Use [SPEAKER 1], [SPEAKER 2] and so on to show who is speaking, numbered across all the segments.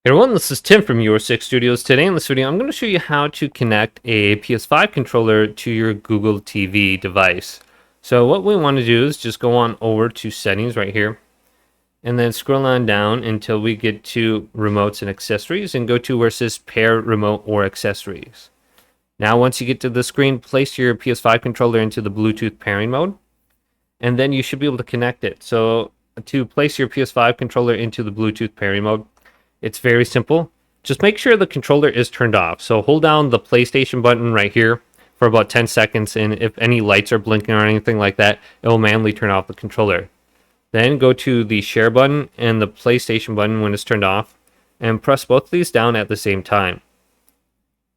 [SPEAKER 1] Hey everyone, this is Tim from Your Six Studios. Today in this video, I'm going to show you how to connect a PS5 controller to your Google TV device. So what we want to do is just go on over to settings right here, and then scroll on down until we get to remotes and accessories, and go to where it says pair remote or accessories. Now once you get to the screen, place your PS5 controller into the Bluetooth pairing mode, and then you should be able to connect it. So to place your PS5 controller into the Bluetooth pairing mode, it's very simple. Just make sure the controller is turned off. So hold down the PlayStation button right here for about 10 seconds, and if any lights are blinking or anything like that, it will manually turn off the controller. Then go to the share button and the PlayStation button when it's turned off, and press both of these down at the same time.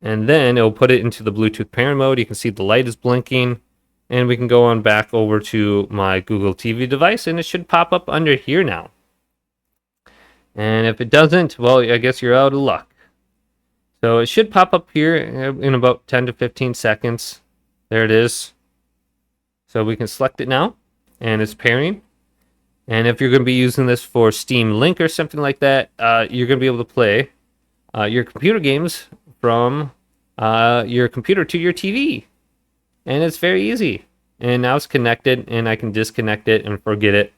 [SPEAKER 1] And then it will put it into the Bluetooth pairing mode. You can see the light is blinking, and we can go on back over to my Google TV device, and it should pop up under here now. And if it doesn't, well, I guess you're out of luck. So it should pop up here in about 10 to 15 seconds. There it is. So we can select it now, and it's pairing. And if you're going to be using this for Steam Link or something like that, you're going to be able to play your computer games from your computer to your TV. And it's very easy. And now it's connected, and I can disconnect it and forget it.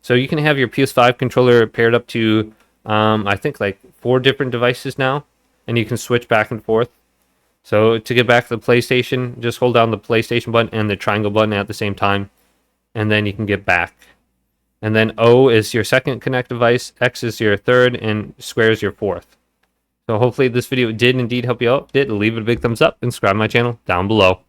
[SPEAKER 1] So you can have your PS5 controller paired up to, I think, like 4 different devices now, and you can switch back and forth. So to get back to the PlayStation, just hold down the PlayStation button and the triangle button at the same time, and then you can get back. And then O is your second connect device, X is your third, and square is your fourth. So hopefully this video did indeed help you out. If it did, leave it a big thumbs up and subscribe to my channel down below.